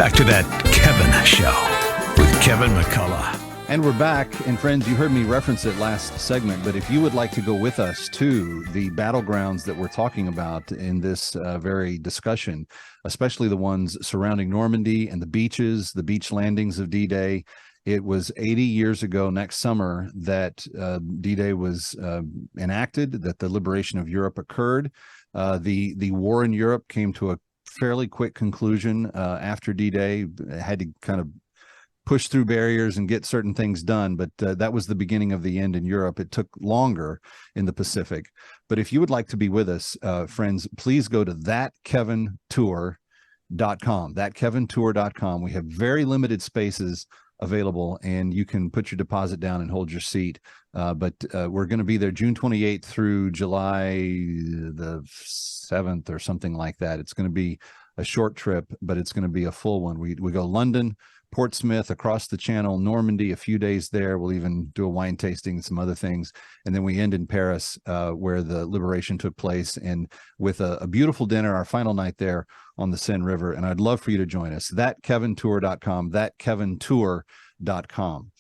Back to that Kevin Show with Kevin McCullough. And we're back. And friends, you heard me reference it last segment, but if you would like to go with us to the battlegrounds that we're talking about in this very discussion, especially the ones surrounding Normandy and the beaches, the beach landings of D-Day, it was 80 years ago next summer that D-Day was enacted, that the liberation of Europe occurred. The war in Europe came to a fairly quick conclusion after D-Day. Had to kind of push through barriers and get certain things done, but that was the beginning of the end in Europe. It took longer in the Pacific. But if you would like to be with us, friends, please go to thatkevintour.com, thatkevintour.com. We have very limited spaces available, and you can put your deposit down and hold your seat. But we're going to be there June 28th through July the 7th or something like that. It's going to be a short trip, but it's going to be a full one. We go London, Portsmouth, across the channel, Normandy, a few days there. We'll even do a wine tasting and some other things. And then we end in Paris, where the liberation took place, and with a beautiful dinner, our final night there on the Seine River. And I'd love for you to join us. Thatkevintour.com, thatkevintour.com.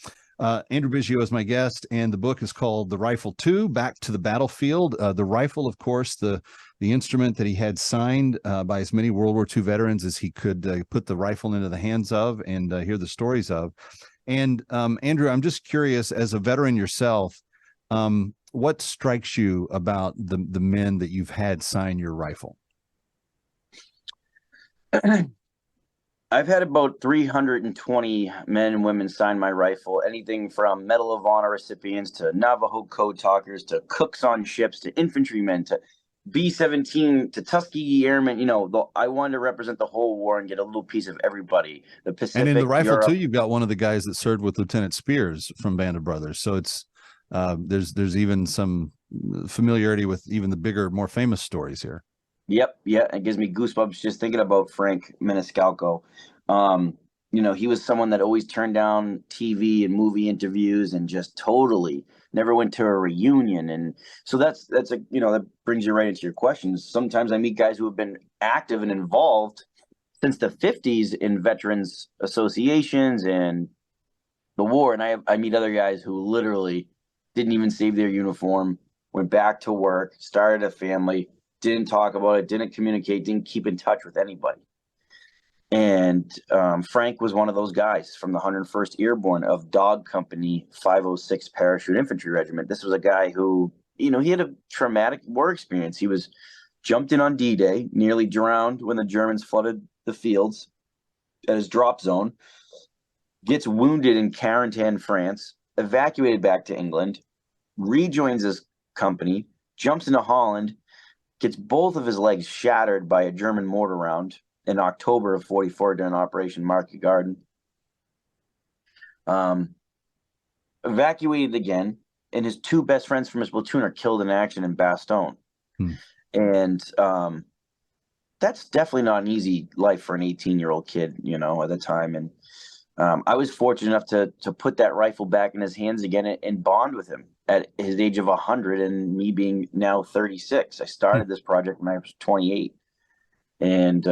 Andrew Biggio is my guest, and the book is called The Rifle 2, Back to the Battlefield. The rifle, of course, the instrument that he had signed by as many World War II veterans as he could put the rifle into the hands of and hear the stories of. And Andrew, I'm just curious, as a veteran yourself, what strikes you about the men that you've had sign your rifle? I've had about 320 men and women sign my rifle, anything from Medal of Honor recipients to Navajo code talkers to cooks on ships to infantrymen to B-17 to Tuskegee Airmen. You know, I wanted to represent the whole war and get a little piece of everybody. The Pacific, and in the rifle Europe. too, you've got one of the guys that served with Lieutenant Spears from Band of Brothers. So it's there's even some familiarity with even the bigger, more famous stories here. Yep, yeah, it gives me goosebumps just thinking about Frank Maniscalco. You know, he was someone that always turned down TV and movie interviews and just totally never went to a reunion. And so that's a, you know, that brings you right into your questions. Sometimes I meet guys who have been active and involved since the 50s in veterans associations and the war. And I meet other guys who literally didn't even save their uniform, went back to work, started a family, didn't talk about it, didn't communicate, didn't keep in touch with anybody. And Frank was one of those guys from the 101st Airborne of Dog Company 506 Parachute Infantry Regiment. This was a guy who, you know, he had a traumatic war experience. He was jumped in on D-Day, nearly drowned when the Germans flooded the fields at his drop zone, gets wounded in Carentan, France, evacuated back to England, rejoins his company, jumps into Holland, gets both of his legs shattered by a German mortar round in October of 44 during Operation Market Garden. Evacuated again, and his two best friends from his platoon are killed in action in Bastogne. And that's definitely not an easy life for an 18-year-old kid, you know, at the time. And I was fortunate enough to put that rifle back in his hands again and bond with him at his age of 100 and me being now 36. I started this project when I was 28. And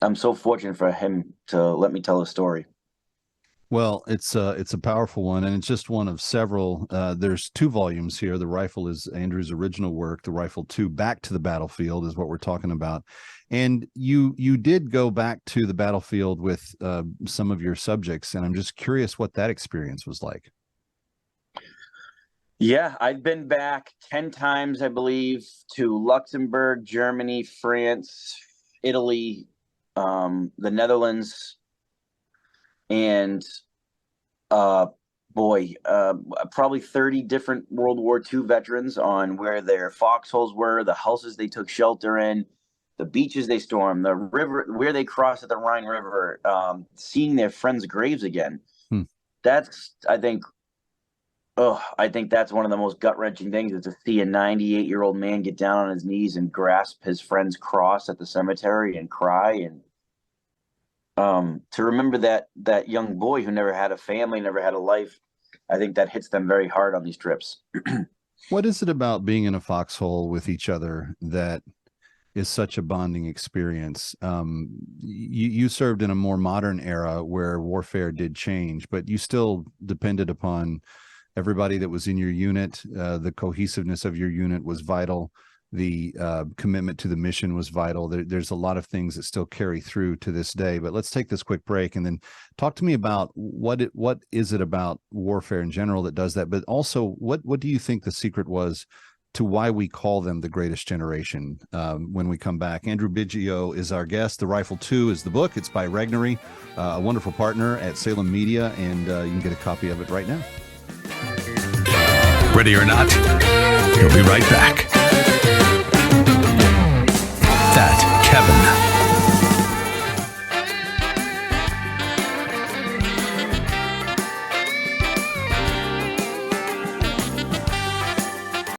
I'm so fortunate for him to let me tell the story. Well, it's a powerful one, and it's just one of several. There's 2 volumes here. The rifle is Andrew's original work. The Rifle 2, Back to the Battlefield, is what we're talking about. And you did go back to the battlefield with some of your subjects, and I'm just curious what that experience was like. Yeah, I've been back 10 times, I believe, to Luxembourg, Germany, France, Italy, the Netherlands, and probably 30 different World War II veterans on where their foxholes were, the houses they took shelter in, the beaches they stormed, the river where they crossed at the Rhine River, seeing their friends' graves again. That's, I think that's one of the most gut-wrenching things, is to see a 98-year-old man get down on his knees and grasp his friend's cross at the cemetery and cry. And to remember that young boy who never had a family, never had a life, I think that hits them very hard on these trips. What is it about being in a foxhole with each other that is such a bonding experience. You served in a more modern era where warfare did change, but you still depended upon everybody that was in your unit. The cohesiveness of your unit was vital. The commitment to the mission was vital. There's a lot of things that still carry through to this day. But let's take this quick break and then talk to me about what is it about warfare in general that does that, but also what do you think the secret was to why we call them the greatest generation? When we come back, Andrew Biggio is our guest. The Rifle 2 is the book. It's by Regnery, a wonderful partner at Salem Media, and you can get a copy of it right now. Ready or not, we'll be right back. That Kevin